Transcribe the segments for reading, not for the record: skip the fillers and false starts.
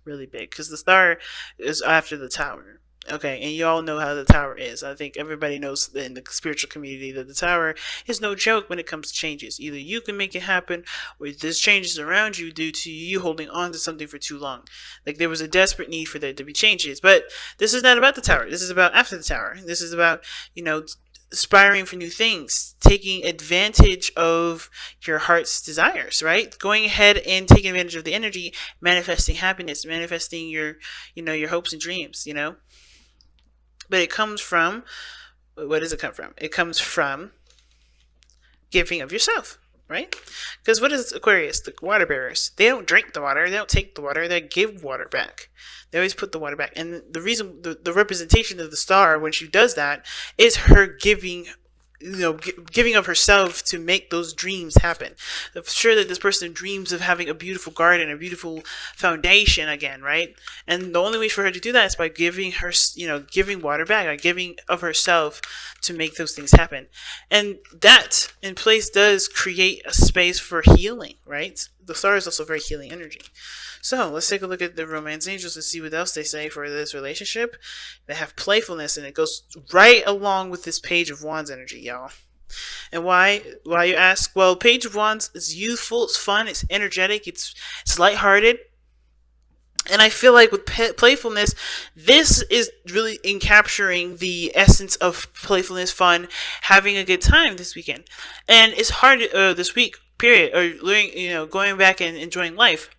really big, because the star is after the tower. Okay, and you all know how the tower is. I think everybody knows in the spiritual community that the tower is no joke when it comes to changes. Either you can make it happen, or there's changes around you due to you holding on to something for too long. Like there was a desperate need for there to be changes. But this is not about the tower. This is about after the tower. This is about, aspiring for new things, taking advantage of your heart's desires, right? Going ahead and taking advantage of the energy, manifesting happiness, manifesting your hopes and dreams. But it comes from, what does it come from? It comes from giving of yourself, right? Because what is Aquarius? The water bearers. They don't drink the water. They don't take the water. They give water back. They always put the water back. And the reason, the representation of the star when she does that is her giving, giving of herself to make those dreams happen. I'm sure that this person dreams of having a beautiful garden, a beautiful foundation again, right? And the only way for her to do that is by giving her, giving water back, like giving of herself to make those things happen. And that in place does create a space for healing, right? The star is also very healing energy. So let's take a look at the romance angels and see what else they say for this relationship. They have playfulness, and it goes right along with this Page of Wands energy, y'all. And why you ask? Well, Page of Wands is youthful, it's fun, it's energetic, it's lighthearted. And I feel like with playfulness, this is really capturing the essence of playfulness, fun, having a good time this weekend. And it's hard this week, period, or going back and enjoying life.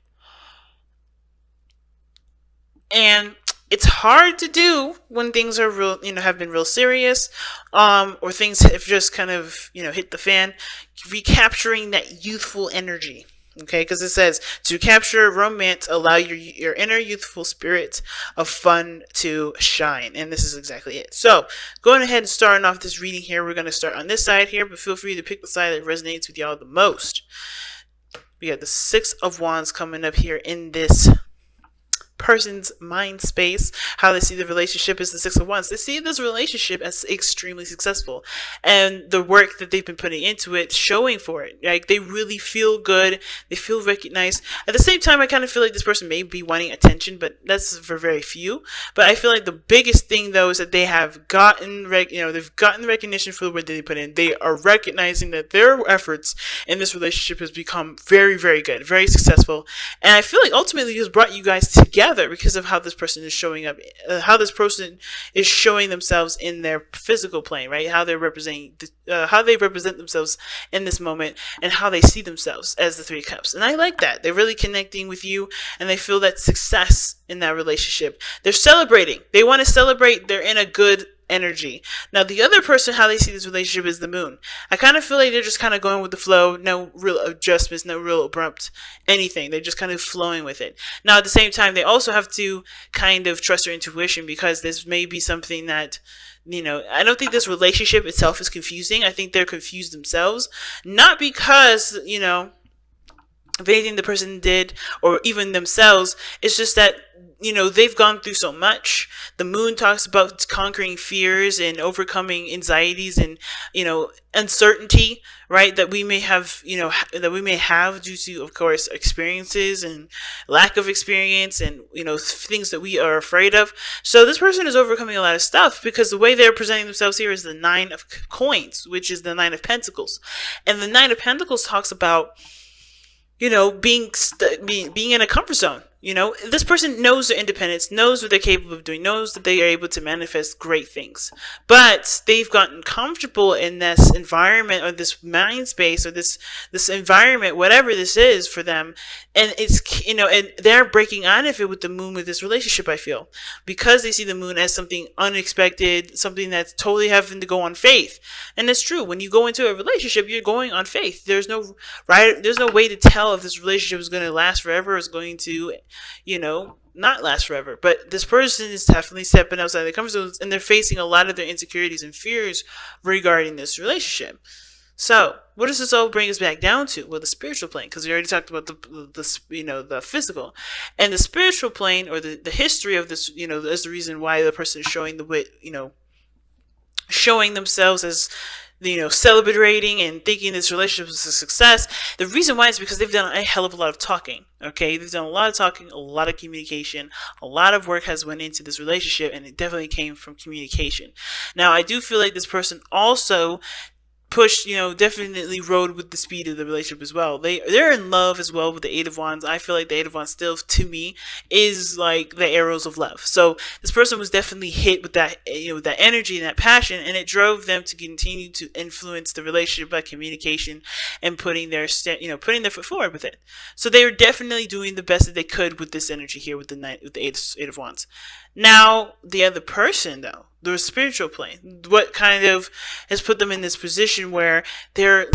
And it's hard to do when things are real, have been real serious, or things have just kind of, hit the fan. Recapturing that youthful energy. Okay, because it says to capture romance, allow your inner youthful spirit of fun to shine. And this is exactly it. So, going ahead and starting off this reading here, we're going to start on this side here, but feel free to pick the side that resonates with y'all the most. We got the Six of Wands coming up here in this person's mind space. How they see the relationship is the Six of Wands. They see this relationship as extremely successful, and the work that they've been putting into it showing for it. Like they really feel good, they feel recognized. At the same time, I kind of feel like this person may be wanting attention, but that's for very few. But I feel like the biggest thing though is that they have gotten they've gotten the recognition for the work that they put in. They are recognizing that their efforts in this relationship has become very, very good, very successful. And I feel like ultimately this brought you guys together because of how this person is showing up, how this person is showing themselves in their physical plane, right? How they're representing, how they represent themselves in this moment, and how they see themselves as the Three of Cups. And I like that. They're really connecting with you, and they feel that success in that relationship. They're celebrating. They want to celebrate. They're in a good energy. Now, the other person, how they see this relationship is the moon. I kind of feel like they're just kind of going with the flow, no real adjustments, no real abrupt anything. They're just kind of flowing with it. Now, at the same time, they also have to kind of trust their intuition, because this may be something that, I don't think this relationship itself is confusing. I think they're confused themselves. Not because, of anything the person did or even themselves. It's just that, they've gone through so much. The moon talks about conquering fears and overcoming anxieties and, uncertainty, right? That we may have, due to, of course, experiences and lack of experience and, things that we are afraid of. So this person is overcoming a lot of stuff, because the way they're presenting themselves here is the Nine of Coins, which is the Nine of Pentacles. And the Nine of Pentacles talks about, being in a comfort zone. This person knows their independence, knows what they're capable of doing, knows that they are able to manifest great things. But they've gotten comfortable in this environment, or this mind space, or this environment, whatever this is for them. And it's, and they're breaking out of it with the moon with this relationship, I feel. Because they see the moon as something unexpected, something that's totally having to go on faith. And it's true. When you go into a relationship, you're going on faith. There's no way to tell if this relationship is going to last forever, or is going to, not last forever. But this person is definitely stepping outside their comfort zones, and they're facing a lot of their insecurities and fears regarding this relationship. So, what does this all bring us back down to? Well, the spiritual plane, because we already talked about the physical, and the spiritual plane, or the history of this, is the reason why the person is showing showing themselves as celebrating and thinking this relationship is a success. The reason why is because they've done a hell of a lot of talking. Okay, they've done a lot of talking, a lot of communication, a lot of work has went into this relationship, and it definitely came from communication. Now, I do feel like this person also pushed, definitely rode with the speed of the relationship as well. They're in love as well with the Eight of Wands. I feel like the Eight of Wands still, to me, is like the arrows of love. So this person was definitely hit with that, with that energy and that passion, and it drove them to continue to influence the relationship by communication and putting their foot forward with it. So they were definitely doing the best that they could with this energy here with the Eight of Wands. Now, the other person, though, the spiritual plane, what kind of has put them in this position where they're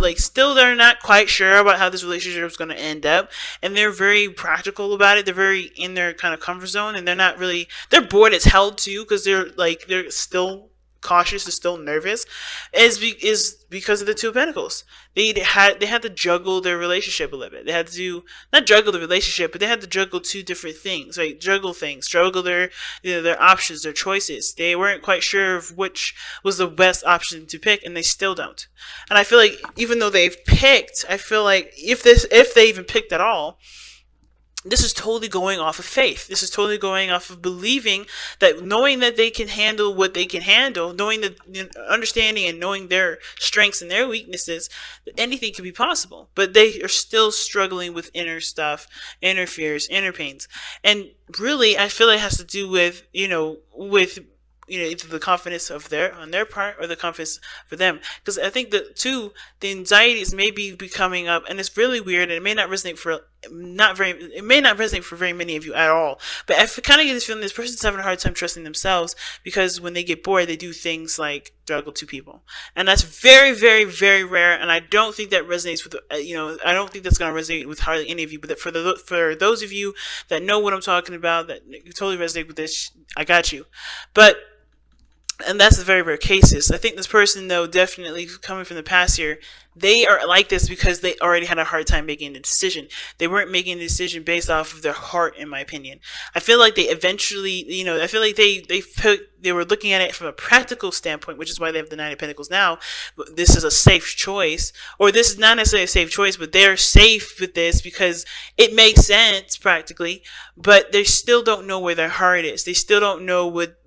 not quite sure about how this relationship is going to end up, and they're very practical about it. They're very in their kind of comfort zone, and they're bored as hell too, because they're still cautious, they're still nervous, is because of the Two of Pentacles. They had to juggle their relationship a little bit. They had to not juggle the relationship, but they had to juggle two different things, right? Juggle their their options, their choices. They weren't quite sure of which was the best option to pick, and they still don't. And I feel like even though they've picked, I feel like if they even picked at all, this is totally going off of faith. This is totally going off of believing that, knowing that they can handle what they can handle, knowing that, understanding and knowing their strengths and their weaknesses, that anything can be possible. But they are still struggling with inner stuff, inner fears, inner pains. And really, I feel it has to do with, either the confidence on their part, or the confidence for them. Because I think the anxieties may be coming up, and it's really weird, and it may not resonate for very many of you at all. But I kind of get this feeling this person's having a hard time trusting themselves, because when they get bored, they do things like juggle two people, and that's very, very, very rare. And I don't think that resonates with I don't think that's going to resonate with hardly any of you. But for those of you that know what I'm talking about, that you totally resonate with this, I got you. And that's the very rare cases. I think this person, though, definitely coming from the past here, they are like this because they already had a hard time making a decision. They weren't making a decision based off of their heart, in my opinion. I feel like they eventually, I feel like they were looking at it from a practical standpoint, which is why they have the Nine of Pentacles now. This is a safe choice, or this is not necessarily a safe choice, but they're safe with this because it makes sense practically, but they still don't know where their heart is. They still don't know what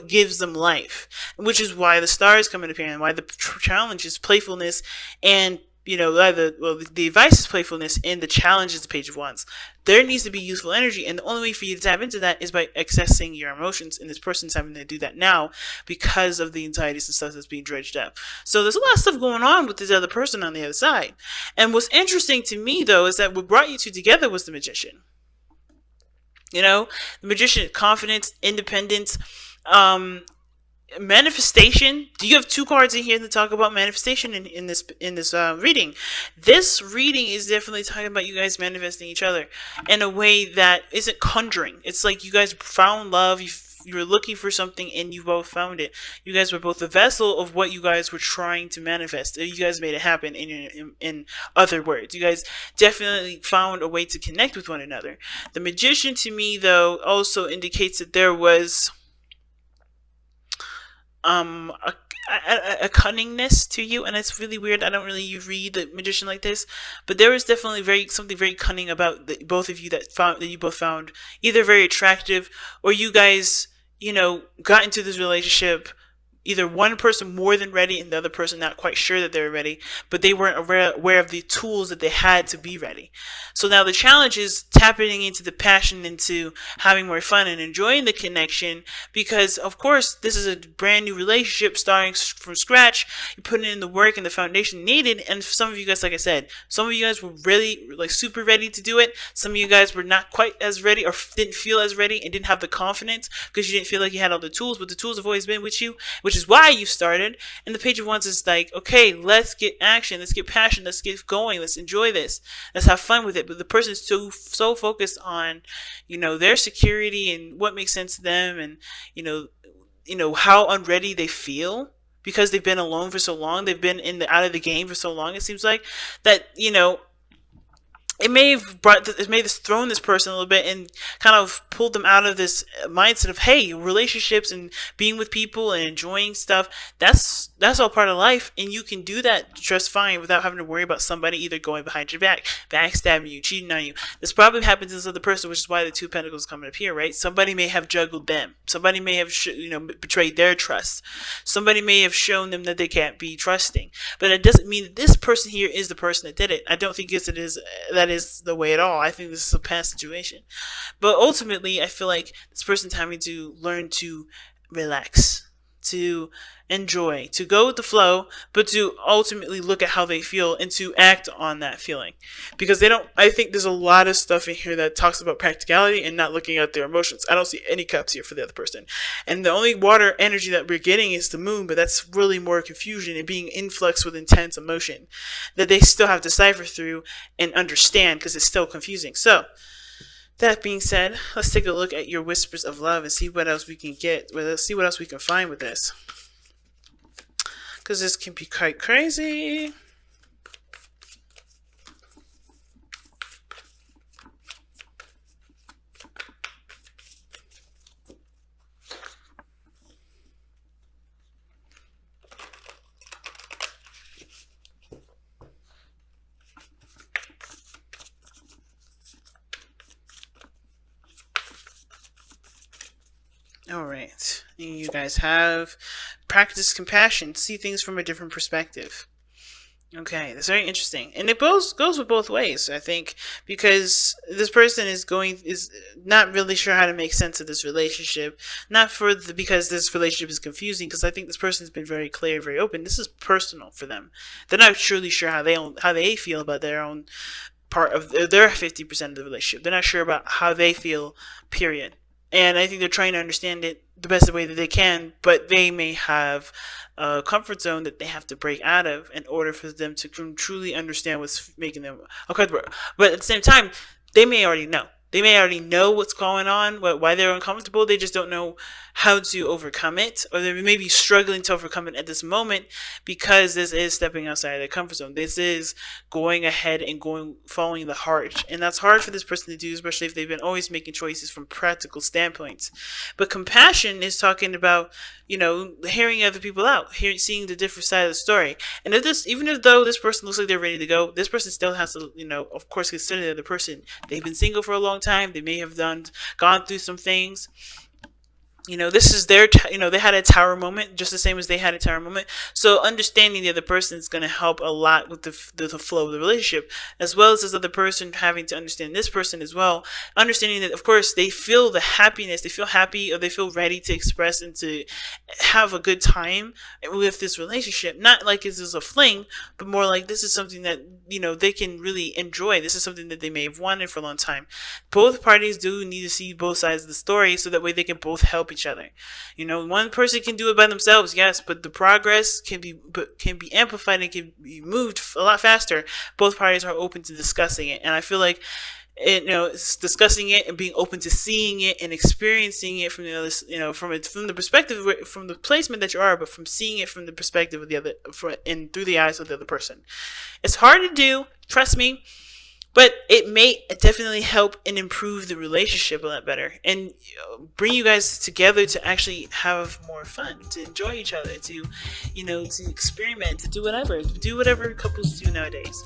gives them life, which is why the stars come into play, and why the challenge is playfulness. And the advice is playfulness, and the challenge is the Page of Wands. There needs to be useful energy, and the only way for you to tap into that is by accessing your emotions, and this person's having to do that now because of the anxieties and stuff that's being dredged up. So there's a lot of stuff going on with this other person on the other side. And what's interesting to me, though, is that what brought you two together was the Magician. The Magician, confidence, independence, manifestation. Do you have two cards in here to talk about manifestation in this reading? This reading is definitely talking about you guys manifesting each other in a way that isn't conjuring. It's like you guys found love, you were looking for something, and you both found it. You guys were both the vessel of what you guys were trying to manifest. You guys made it happen. In other words, you guys definitely found a way to connect with one another. The Magician, to me, though, also indicates that there was a cunningness to you, and it's really weird. I don't really read the Magician like this, but there was definitely something very cunning about both of you that you both found either very attractive, or you guys got into this relationship, either one person more than ready and the other person not quite sure that they were ready, but they weren't aware of the tools that they had to be ready. So now the challenge is tapping into the passion, into having more fun and enjoying the connection, because of course this is a brand new relationship starting from scratch. You're putting in the work and the foundation needed, and for some of you guys, like I said, some of you guys were really super ready to do it. Some of you guys were not quite as ready, or didn't feel as ready, and didn't have the confidence because you didn't feel like you had all the tools, but the tools have always been with you, which is why you started. And the Page of Wands is like, okay, let's get action, let's get passion, let's get going, let's enjoy this, let's have fun with it. But the person is so focused on their security and what makes sense to them, and how unready they feel because they've been alone for so long, they've been out of the game for so long, it seems like, that it may have thrown this person a little bit and kind of pulled them out of this mindset of, hey, relationships and being with people and enjoying stuff, that's that's all part of life, and you can do that just fine without having to worry about somebody either going behind your back, backstabbing you, cheating on you. This probably happens to this other person, which is why the two pentacles coming up here, right? Somebody may have juggled them. Somebody may have betrayed their trust. Somebody may have shown them that they can't be trusting. But it doesn't mean that this person here is the person that did it. I don't think that is the way at all. I think this is a past situation. But ultimately, I feel like this person's having to learn to relax, to enjoy, to go with the flow, but to ultimately look at how they feel and to act on that feeling. Because I think there's a lot of stuff in here that talks about practicality and not looking at their emotions. I don't see any cups here for the other person. And the only water energy that we're getting is the moon, but that's really more confusion and being influx with intense emotion that they still have to cipher through and understand, because it's still confusing. So, that being said, let's take a look at your whispers of love and see what else we can get. Let's see what else we can find with this, because this can be quite crazy. Alright, you guys have practice compassion, see things from a different perspective. Okay, that's very interesting. And it goes with both ways, I think, because this person is not really sure how to make sense of this relationship. Because this relationship is confusing, because I think this person's been very clear, very open. This is personal for them. They're not truly sure how they feel about their own part of their 50% of the relationship. They're not sure about how they feel, period. And I think they're trying to understand it the best way that they can, but they may have a comfort zone that they have to break out of in order for them to truly understand what's making them uncomfortable. But at the same time, they may already know. They may already know what's going on, why they're uncomfortable. They just don't know how to overcome it, or they may be struggling to overcome it at this moment, because this is stepping outside of their comfort zone. This is going ahead and following the heart, and that's hard for this person to do, especially if they've been always making choices from practical standpoints. But compassion is talking about, hearing other people out, seeing the different side of the story. And even though this person looks like they're ready to go, this person still has to, of course, consider the other person. They've been single for a long time. They may have gone through some things. This is their, they had a tower moment just the same as they had a tower moment. So understanding the other person is going to help a lot with the flow of the relationship, as well as this other person having to understand this person as well. Understanding that, of course, they feel the happiness, they feel happy, or they feel ready to express and to have a good time with this relationship. Not like this is a fling, but more like this is something that, they can really enjoy. This is something that they may have wanted for a long time. Both parties do need to see both sides of the story, so that way they can both help each other. One person can do it by themselves, yes, but the progress can be amplified and can be moved a lot faster. Both parties are open to discussing it, and I feel like it's discussing it and being open to seeing it and experiencing it from the other, from the perspective, from the placement that you are, but from seeing it from the perspective of the other, and through the eyes of the other person. It's hard to do, trust me. But it may definitely help and improve the relationship a lot better, and bring you guys together to actually have more fun, to enjoy each other, to experiment, to do whatever couples do nowadays.